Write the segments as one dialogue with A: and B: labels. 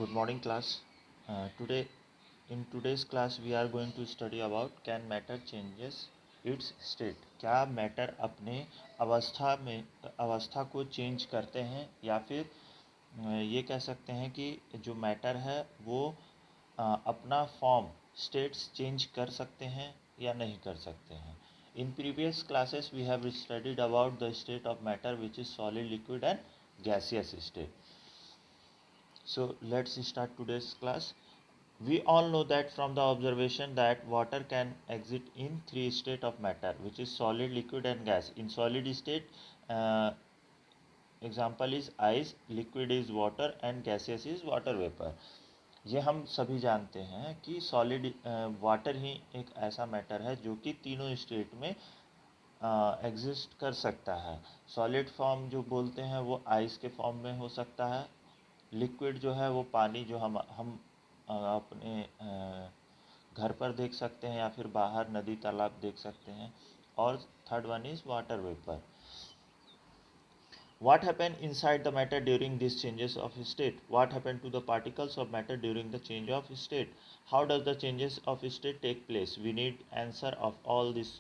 A: Good morning, class. In today's class, we are going to study about can matter changes its state. क्या matter अपने अवस्था को change करते हैं या फिर ये कह सकते हैं कि जो मैटर है वो अपना फॉर्म स्टेट्स चेंज कर सकते हैं या नहीं कर सकते हैं. In previous classes, we have studied about the state of matter, which is solid, liquid, and gaseous state. So let's start today's class. We all know that from the observation that water can exist in three states of matter, which is solid, liquid, and gas. In solid state, uh, example is ice, liquid is water, and gaseous is water vapor. ये हम सभी जानते हैं कि solid water ही एक ऐसा matter है जो कि तीनों स्टेट में एग्जिस्ट कर सकता है. सॉलिड फॉर्म जो बोलते हैं वो आइस के फॉर्म में हो सकता है. लिक्विड जो है वो पानी जो हम अपने घर पर देख सकते हैं या फिर बाहर नदी तालाब देख सकते हैं. और third one is water vapour. What happened inside the matter during these changes of state? What happened to the particles of matter during the change of state? How does the changes of state take place? We need answer of all this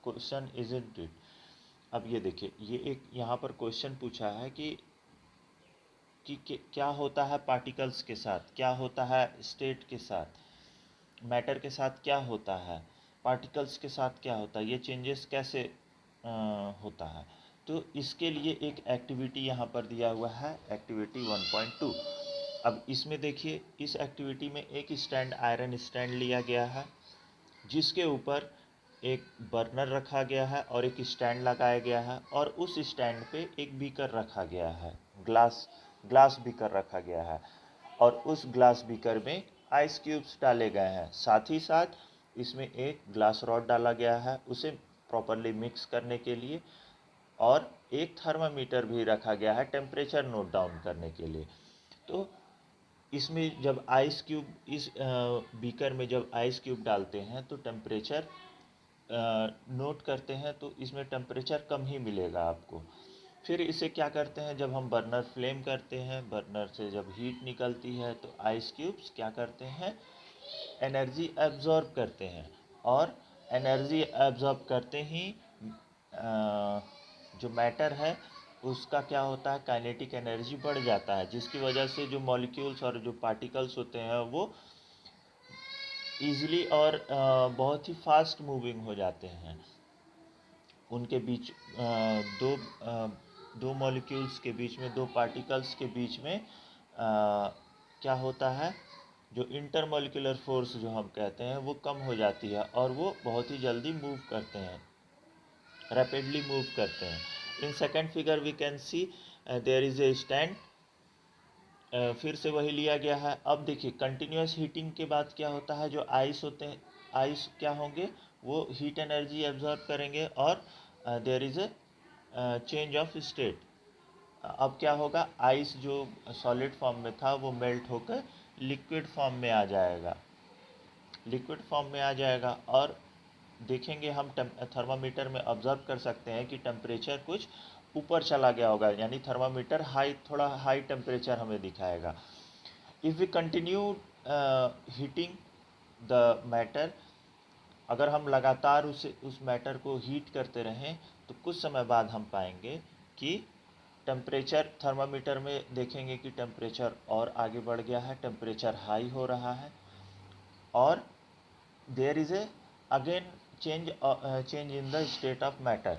A: question, isn't it? अब ये देखिए, ये एक यहाँ पर question पूछा है कि क्या होता है पार्टिकल्स के साथ, क्या होता है स्टेट के साथ, मैटर के साथ क्या होता है, पार्टिकल्स के साथ क्या होता है, ये चेंजेस कैसे होता है. तो इसके लिए एक एक्टिविटी यहाँ पर दिया हुआ है, एक्टिविटी 1.2. अब इसमें देखिए, इस एक्टिविटी में एक स्टैंड, आयरन स्टैंड लिया गया है जिसके ऊपर एक बर्नर रखा गया है और एक स्टैंड लगाया गया है और उस स्टैंड पे एक बीकर रखा गया है, ग्लास बीकर रखा गया है और उस ग्लास बीकर में आइस क्यूब्स डाले गए हैं. साथ ही साथ इसमें एक ग्लास रॉड डाला गया है उसे प्रॉपरली मिक्स करने के लिए और एक थर्मामीटर भी रखा गया है टेम्परेचर नोट डाउन करने के लिए. तो इसमें जब आइस क्यूब इस बीकर में जब आइस क्यूब डालते हैं तो टेम्परेचर नोट करते हैं तो इसमें टेम्परेचर कम ही मिलेगा आपको. फिर इसे क्या करते हैं, जब हम बर्नर फ्लेम करते हैं, बर्नर से जब हीट निकलती है तो आइस क्यूब्स क्या करते हैं, एनर्जी एब्जॉर्ब करते हैं और एनर्जी एब्जॉर्ब करते ही जो मैटर है उसका क्या होता है, काइनेटिक एनर्जी बढ़ जाता है जिसकी वजह से जो मॉलिक्यूल्स और जो पार्टिकल्स होते हैं वो ईजिली और बहुत ही फास्ट मूविंग हो जाते हैं. उनके बीच दो मॉलिक्यूल्स के बीच में, दो पार्टिकल्स के बीच में क्या होता है, जो इंटरमॉलिक्यूलर फोर्स जो हम कहते हैं वो कम हो जाती है और वो बहुत ही जल्दी मूव करते हैं, रैपिडली मूव करते हैं. In second figure we can see there is a stand. फिर से वही लिया गया है. अब देखिए, कंटिन्यूस हीटिंग के बाद क्या होता है, जो आइस होते हैं, आइस क्या होंगे, वो हीट एनर्जी एब्जॉर्ब करेंगे और there is a change of state. अब क्या होगा, आइस जो सॉलिड फॉर्म में था वो मेल्ट होकर लिक्विड फॉर्म में आ जाएगा, लिक्विड फॉर्म में आ जाएगा. और देखेंगे हम थर्मामीटर में ऑब्जर्व कर सकते हैं कि टेम्परेचर कुछ ऊपर चला गया होगा, यानी थर्मामीटर थोड़ा हाई टेम्परेचर हमें दिखाएगा. If we continue heating the matter, अगर हम लगातार उस मैटर को हीट करते रहें तो कुछ समय बाद हम पाएंगे कि टेम्परेचर, थर्मामीटर में देखेंगे कि टेम्परेचर और आगे बढ़ गया है, टेम्परेचर हाई हो रहा है और there is a again change in the state of matter.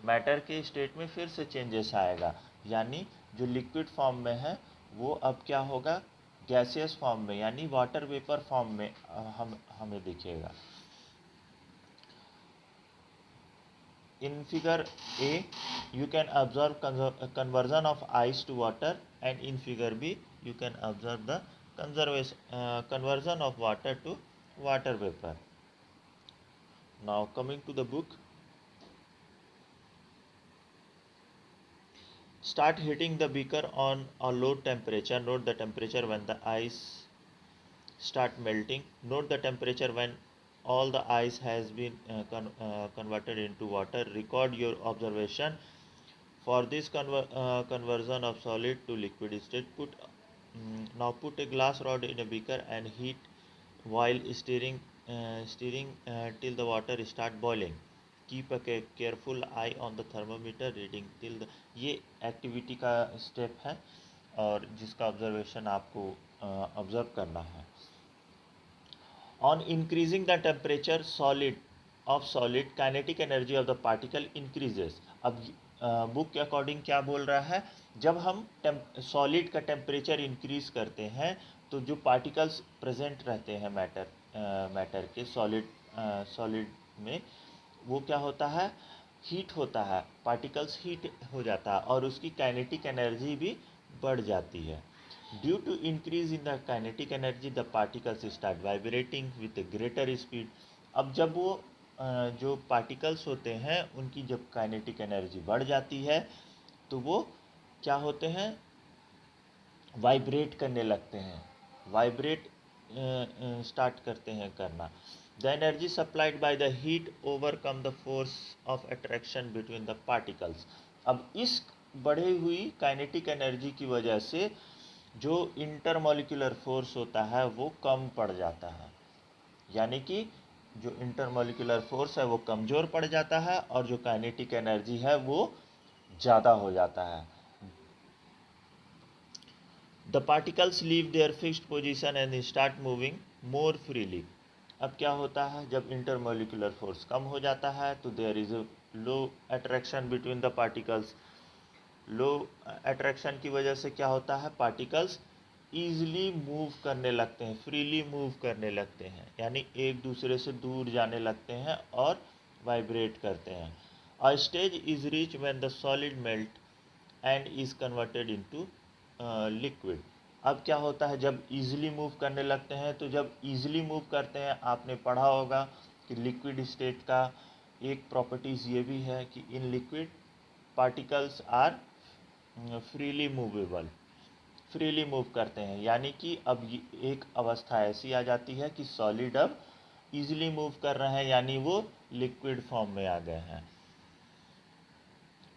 A: Matter के स्टेट में फिर से चेंजेस आएगा, यानी जो लिक्विड फॉर्म में है वो अब क्या होगा, गैसियस फॉर्म में यानी वाटर वेपर फॉर्म में हमें दिखेगा. In figure A, you can observe conversion of ice to water, and in figure B, you can observe the conversion of water to water vapor. Now coming to the book, start heating the beaker on a low temperature. Note the temperature when the ice start melting. Note the temperature when all the ice has been converted into water. Record your observation For this conversion of solid to liquid state, now put a glass rod in a beaker and heat while stirring till the water start boiling. Keep a careful eye on the thermometer reading till the, ये activity का step है और जिसका observation आपको observe करना है. On increasing the temperature of solid, kinetic energy of the particle increases. अब book के अकॉर्डिंग क्या बोल रहा है, जब हम सॉलिड का टेम्परेचर इंक्रीज करते हैं तो जो पार्टिकल्स प्रेजेंट रहते हैं मैटर के सॉलिड में, वो क्या होता है, हीट होता है, पार्टिकल्स हीट हो जाता है और उसकी काइनेटिक एनर्जी भी बढ़ जाती है. Due to increase in the kinetic energy, the particles start vibrating with a greater speed. अब जब वो जो पार्टिकल्स होते हैं उनकी जब काइनेटिक एनर्जी बढ़ जाती है तो वो क्या होते हैं, वाइब्रेट करने लगते हैं, वाइब्रेट स्टार्ट करते हैं करना. The energy supplied by the heat overcome the force of attraction between the particles. अब इस बढ़ी हुई काइनेटिक एनर्जी की वजह से जो इंटरमॉलिक्यूलर फोर्स होता है वो कम पड़ जाता है, यानी कि जो इंटरमॉलिक्यूलर फोर्स है वो कमज़ोर पड़ जाता है और जो काइनेटिक एनर्जी है वो ज़्यादा हो जाता है. The particles leave their fixed position and start moving more freely. अब क्या होता है, जब इंटरमॉलिक्यूलर फोर्स कम हो जाता है तो there is a low attraction between the particles. Low attraction की वजह से क्या होता है, पार्टिकल्स ईजिली मूव करने लगते हैं, फ्रीली मूव करने लगते हैं, यानी एक दूसरे से दूर जाने लगते हैं और वाइब्रेट करते हैं. अ stage is reach when the solid melt and is converted into liquid. अब क्या होता है, जब ईजिली मूव करने लगते हैं, तो जब ईजिली मूव करते हैं, आपने पढ़ा होगा कि लिक्विड स्टेट का एक प्रॉपर्टीज़ ये भी है कि in liquid particles are freely movable, freely move करते हैं, यानी कि अब एक अवस्था ऐसी आ जाती है कि सॉलिड अब इजीली मूव कर रहे हैं, यानी वो लिक्विड फॉर्म में आ गए हैं.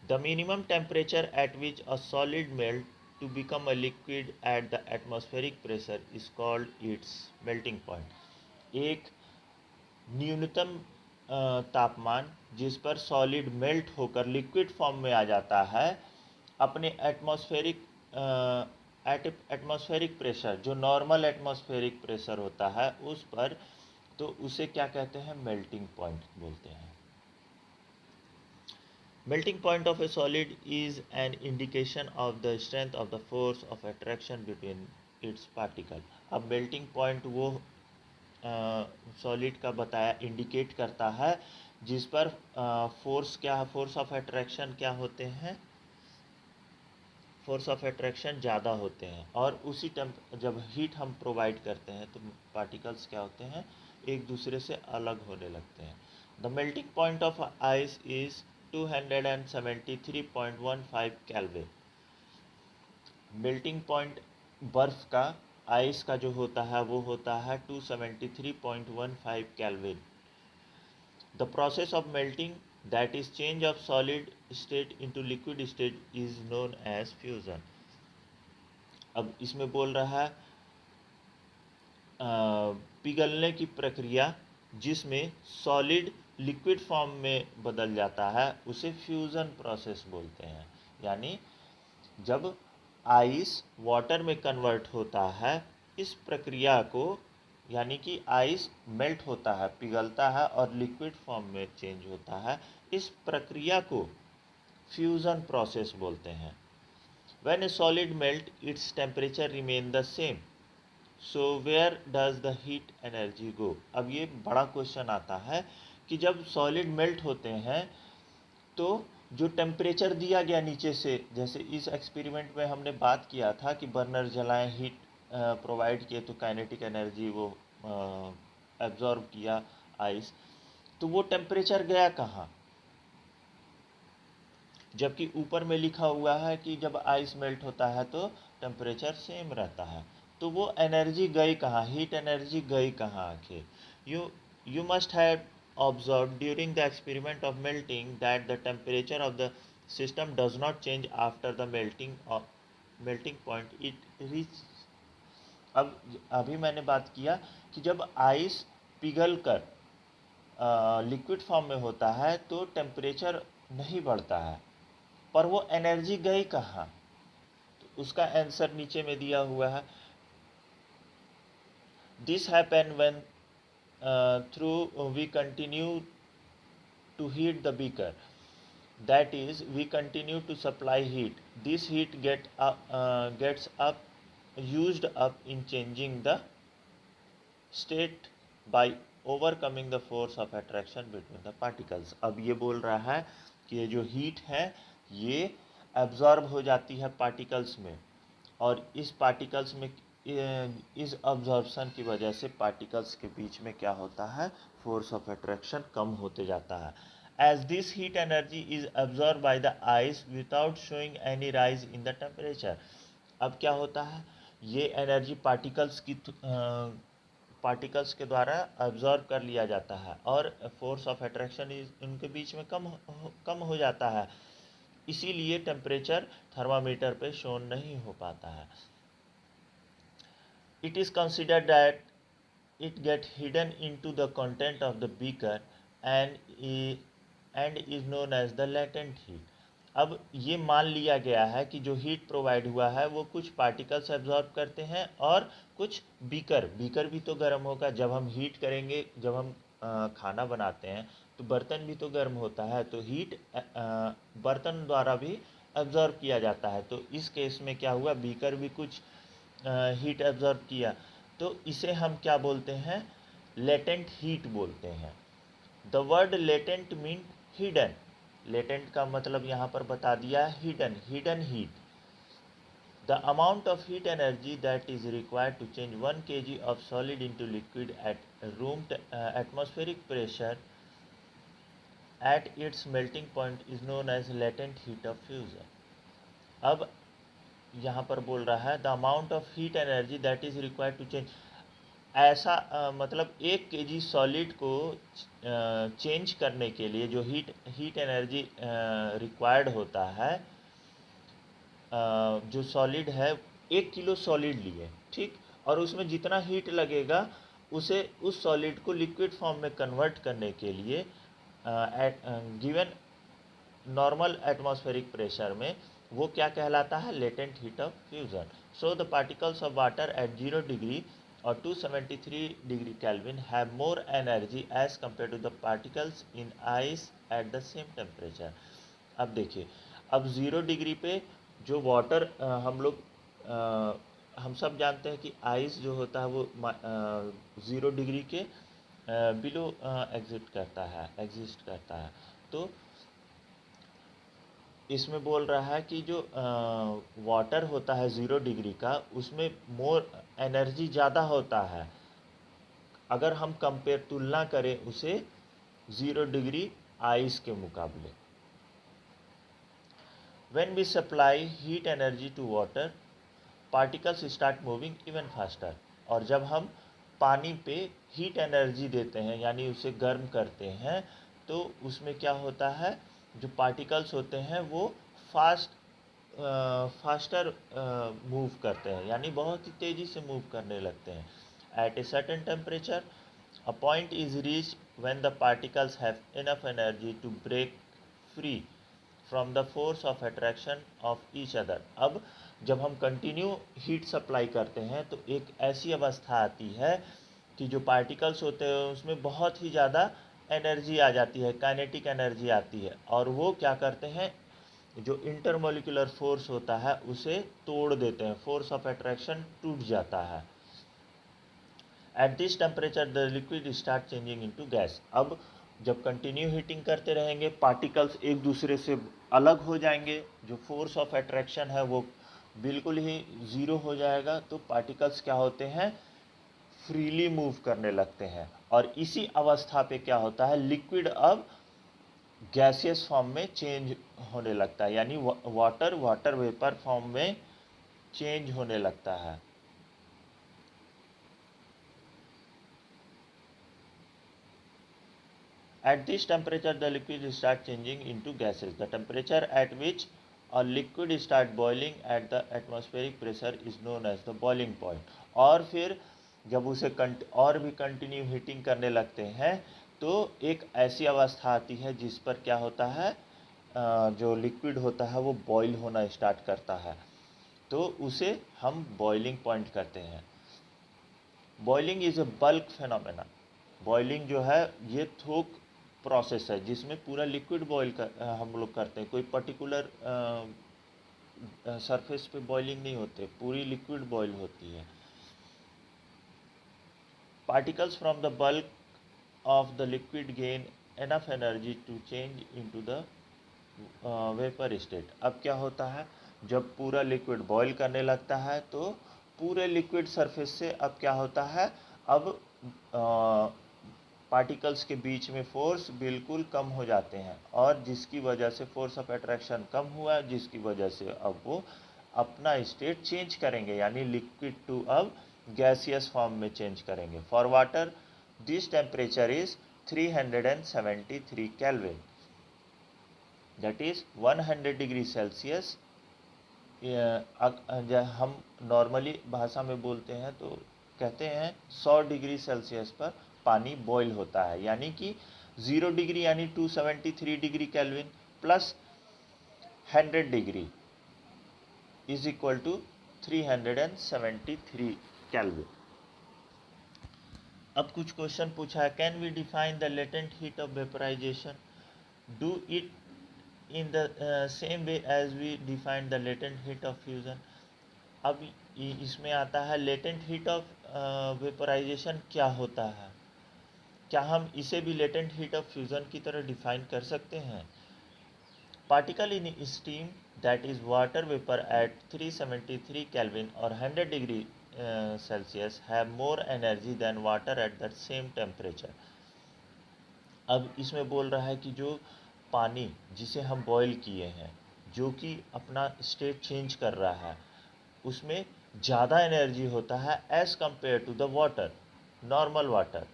A: The minimum temperature at which a solid melt to become a liquid at the atmospheric pressure is called its melting point. एक न्यूनतम तापमान जिस पर सॉलिड मेल्ट होकर लिक्विड फॉर्म में आ जाता है, अपने एटमॉस्फेरिक प्रेशर, जो नॉर्मल एटमॉस्फेरिक प्रेशर होता है उस पर, तो उसे क्या कहते हैं, मेल्टिंग पॉइंट बोलते हैं. Melting point of A solid is an indication of the strength of the force of attraction between its particle. अब मेल्टिंग पॉइंट वो सॉलिड का बताया, इंडिकेट करता है जिस पर फोर्स क्या है, फोर्स ऑफ अट्रैक्शन क्या होते हैं, फोर्स ऑफ अट्रैक्शन ज़्यादा होते हैं, और उसी जब हीट हम प्रोवाइड करते हैं तो पार्टिकल्स क्या होते हैं, एक दूसरे से अलग होने लगते हैं. The melting point of ice is 273.15 kelvin. Melting point बर्फ़ का, आइस का जो होता है वो होता है 273.15 kelvin. The process of melting, that is change of solid state into liquid state, is known as fusion. अब इसमें बोल रहा है पिघलने की प्रक्रिया जिसमें सॉलिड लिक्विड फॉर्म में बदल जाता है उसे फ्यूज़न प्रोसेस बोलते हैं. यानी जब आइस वाटर में कन्वर्ट होता है, इस प्रक्रिया को, यानी कि आइस मेल्ट होता है, पिघलता है और लिक्विड फॉर्म में चेंज होता है, इस प्रक्रिया को फ्यूज़न प्रोसेस बोलते हैं. When a solid melt its temperature remain the same, so where does the heat energy go. अब ये बड़ा क्वेश्चन आता है कि जब सॉलिड मेल्ट होते हैं तो जो टेम्परेचर दिया गया नीचे से, जैसे इस एक्सपेरिमेंट में हमने बात किया था कि बर्नर जलाएं, हीट प्रोवाइड किए तो काइनेटिक एनर्जी वो एब्जॉर्ब किया आइस, तो वो टेम्परेचर गया कहाँ, जबकि ऊपर में लिखा हुआ है कि जब आइस मेल्ट होता है तो टेम्परेचर सेम रहता है, तो वो एनर्जी गई कहाँ, हीट एनर्जी गई कहाँ आखिर. You must have observed during the experiment of melting that the temperature of the system does not change after the melting point it reach. अब अभी मैंने बात किया कि जब आइस पिघल कर लिक्विड फॉर्म में होता है तो टेम्परेचर नहीं बढ़ता है, पर वो एनर्जी गई कहाँ? तो उसका आंसर नीचे में दिया हुआ है। This happen when through we continue to heat the beaker, that is we continue to supply heat. This heat gets up used up in changing the state by overcoming the force of attraction between the particles। अब ये बोल रहा है कि ये जो heat है ये एब्जॉर्ब हो जाती है पार्टिकल्स में, और इस पार्टिकल्स में इस अब्जॉर्प्शन की वजह से पार्टिकल्स के बीच में क्या होता है, फोर्स ऑफ अट्रैक्शन कम होते जाता है। As this heat energy is absorb by the ice without showing any rise in the temperature. अब क्या होता है, ये एनर्जी पार्टिकल्स के द्वारा एब्जॉर्ब कर लिया जाता है और फोर्स ऑफ अट्रैक्शन इनके बीच में कम हो जाता है, इसीलिए टेम्परेचर थर्मामीटर पे शोन नहीं हो पाता है। It is considered that it get hidden into the content of the beaker and is known as the latent heat। अब ये मान लिया गया है कि जो हीट प्रोवाइड हुआ है वो कुछ पार्टिकल्स एब्जॉर्ब करते हैं और कुछ बीकर भी तो गर्म होगा। जब हम हीट करेंगे, जब हम खाना बनाते हैं तो बर्तन भी तो गर्म होता है, तो हीट बर्तन द्वारा भी एब्जॉर्ब किया जाता है। तो इस केस में क्या हुआ, बीकर भी कुछ हीट एब्जॉर्ब किया, तो इसे हम क्या बोलते हैं, लेटेंट हीट बोलते हैं। The word latent mean hidden. Latent का मतलब यहाँ पर बता दिया, hidden heat. The amount of heat energy that is required to change 1 kg of solid into liquid at room atmospheric pressure at its melting point is known as latent heat of fusion. अब यहाँ पर बोल रहा है the amount of heat energy that is required to change. ऐसा मतलब 1 kg solid को change करने के लिए जो हीट एनर्जी रिक्वायर्ड होता है, जो सॉलिड है 1 किलो सॉलिड लिए, ठीक, और उसमें जितना हीट लगेगा उसे उस सॉलिड को लिक्विड फॉर्म में कन्वर्ट करने के लिए गिवन नॉर्मल एटमॉस्फेरिक प्रेशर में, वो क्या कहलाता है, latent heat of fusion. So the particles of water at 0 degree और 273 degree Kelvin have more energy as compare to the particles in ice at the same temperature. अब देखिए, अब 0 degree पे जो वाटर हम सब जानते हैं कि आइस जो होता है वो 0 डिग्री के बिलो एग्जिस्ट करता है। तो इसमें बोल रहा है कि जो वाटर होता है 0 डिग्री का, उसमें मोर एनर्जी ज़्यादा होता है अगर हम तुलना करें उसे 0 डिग्री आइस के मुकाबले। When we supply heat energy to water, particles start moving even faster। और जब हम पानी पे हीट एनर्जी देते हैं यानी उसे गर्म करते हैं, तो उसमें क्या होता है, जो पार्टिकल्स होते हैं वो फास्टर मूव करते हैं, यानी बहुत ही तेज़ी से मूव करने लगते हैं। At a certain temperature a point is reach when the particles have enough energy to break free from the force of attraction of each other. अब जब हम कंटिन्यू हीट सप्लाई करते हैं तो एक ऐसी अवस्था आती है कि जो पार्टिकल्स होते हैं उसमें बहुत ही ज़्यादा एनर्जी आ जाती है, काइनेटिक एनर्जी आती है, और वो क्या करते हैं, जो इंटरमोलिकुलर फोर्स होता है उसे तोड़ देते हैं, फोर्स ऑफ अट्रैक्शन टूट जाता है। At this temperature the liquid start changing into gas. अब जब कंटिन्यू हीटिंग करते रहेंगे पार्टिकल्स एक दूसरे से अलग हो जाएंगे, जो फोर्स ऑफ अट्रैक्शन है वो बिल्कुल ही ज़ीरो हो जाएगा, तो पार्टिकल्स क्या होते हैं, फ्रीली मूव करने लगते हैं। और इसी अवस्था पे क्या होता है, लिक्विड अब गैसियस फॉर्म में चेंज होने लगता है, यानी वाटर वेपर फॉर्म में चेंज होने लगता है। At this temperature, the liquid start changing into gases. The temperature at which a liquid start boiling at the atmospheric pressure is known as the boiling point. और फिर जब उसे और भी कंटिन्यू हीटिंग करने लगते हैं तो एक ऐसी अवस्था आती है जिस पर क्या होता है, जो लिक्विड होता है वो बॉईल होना स्टार्ट करता है, तो उसे हम बॉइलिंग पॉइंट कहते हैं। Boiling is a bulk phenomena. Boiling जो है ये थोक प्रोसेस है जिसमें पूरा लिक्विड बॉईल कर हम लोग करते हैं। कोई पर्टिकुलर सरफेस पे बॉइलिंग नहीं होते, पूरी लिक्विड बॉईल होती है। Particles from the bulk of the liquid gain enough energy to change into the vapour state. अब क्या होता है, जब पूरा लिक्विड बॉईल करने लगता है तो पूरे लिक्विड सरफेस से अब क्या होता है, अब पार्टिकल्स के बीच में फोर्स बिल्कुल कम हो जाते हैं और जिसकी वजह से फोर्स ऑफ अट्रैक्शन कम हुआ, जिसकी वजह से अब वो अपना स्टेट चेंज करेंगे, यानी लिक्विड टू अब गैसियस फॉर्म में चेंज करेंगे। For water this temperature is 373 kelvin, that is 100 degree Celsius. हम नॉर्मली भाषा में बोलते हैं तो कहते हैं 100 डिग्री सेल्सियस पर पानी बॉईल होता है, यानी कि 0 डिग्री यानी 273 degree Kelvin plus 100 degree is equal to 373 Kelvin. अब कुछ क्वेश्चन पूछा है, can we define the latent heat of vaporisation, do it in the same way as we define the latent heat of fusion। अब इसमें आता है latent heat of vaporisation क्या होता है, क्या हम इसे भी लेटेंट हीट ऑफ फ्यूजन की तरह डिफाइन कर सकते हैं। Particle in steam that is water vapour at 373 Kelvin और 100 degree Celsius have more energy than water at the same temperature. अब इसमें बोल रहा है कि जो पानी जिसे हम बॉईल किए हैं, जो कि अपना स्टेट चेंज कर रहा है, उसमें ज़्यादा एनर्जी होता है as compare to the water, normal water.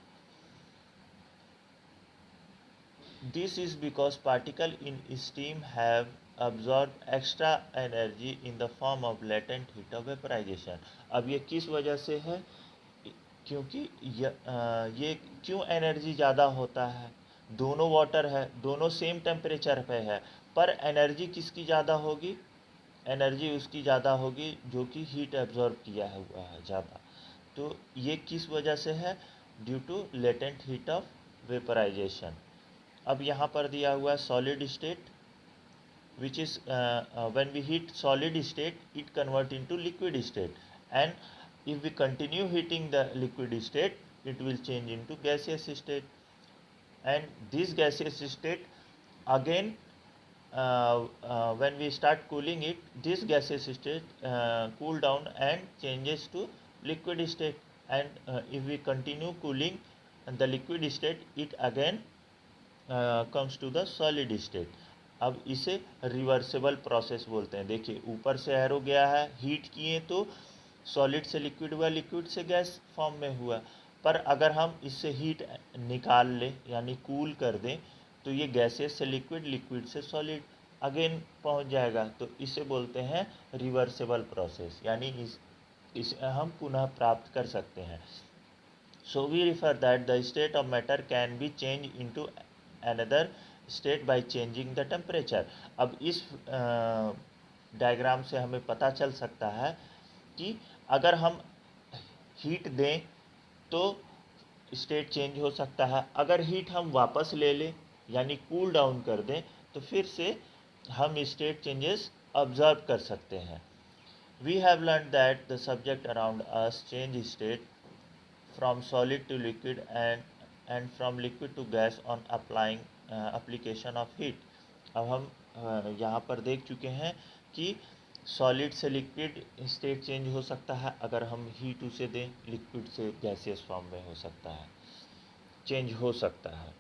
A: This is because particle in steam have absorbed extra energy in the form of latent heat of vaporisation. अब ये किस वजह से है, क्योंकि ये क्यों एनर्जी ज़्यादा होता है, दोनों वाटर है, दोनों सेम टेम्परेचर पे है, पर एनर्जी किसकी ज़्यादा होगी, एनर्जी उसकी ज़्यादा होगी जो कि हीट एब्जॉर्ब किया हुआ है ज़्यादा। तो ये किस वजह से है, due to latent heat of vaporisation. अब यहाँ पर दिया हुआ है solid state, which is when we heat solid state it convert into liquid state, and if we continue heating the liquid state it will change into gaseous state, and this gaseous state again when we start cooling it, this gaseous state cool down and changes to liquid state, and if we continue cooling the liquid state it again comes to the solid state। अब इसे reversible process बोलते हैं। देखिए ऊपर से arrow गया है, heat किए तो सॉलिड से लिक्विड हुआ, लिक्विड से गैस फॉर्म में हुआ, पर अगर हम इससे हीट निकाल लें यानी कूल कर दें तो ये गैसेस से लिक्विड, लिक्विड से सॉलिड अगेन पहुंच जाएगा, तो इसे बोलते हैं रिवर्सेबल प्रोसेस, यानी इसे हम पुनः प्राप्त कर सकते हैं। So we refer that the state of matter can be changed into another state by changing the temperature। अब इस डायग्राम से हमें पता चल सकता है कि अगर हम हीट दें तो स्टेट चेंज हो सकता है, अगर हीट हम वापस ले लें यानी कूल डाउन कर दें तो फिर से हम स्टेट चेंजेस ऑब्जर्व कर सकते हैं। We have learn that the subject around us change state from solid to liquid and from liquid to gas on applying application of heat। अब हम यहाँ पर देख चुके हैं कि सॉलिड से लिक्विड स्टेट चेंज हो सकता है, अगर हम हीट उसे दें, लिक्विड से गैसियस फॉर्म में हो सकता है, चेंज हो सकता है।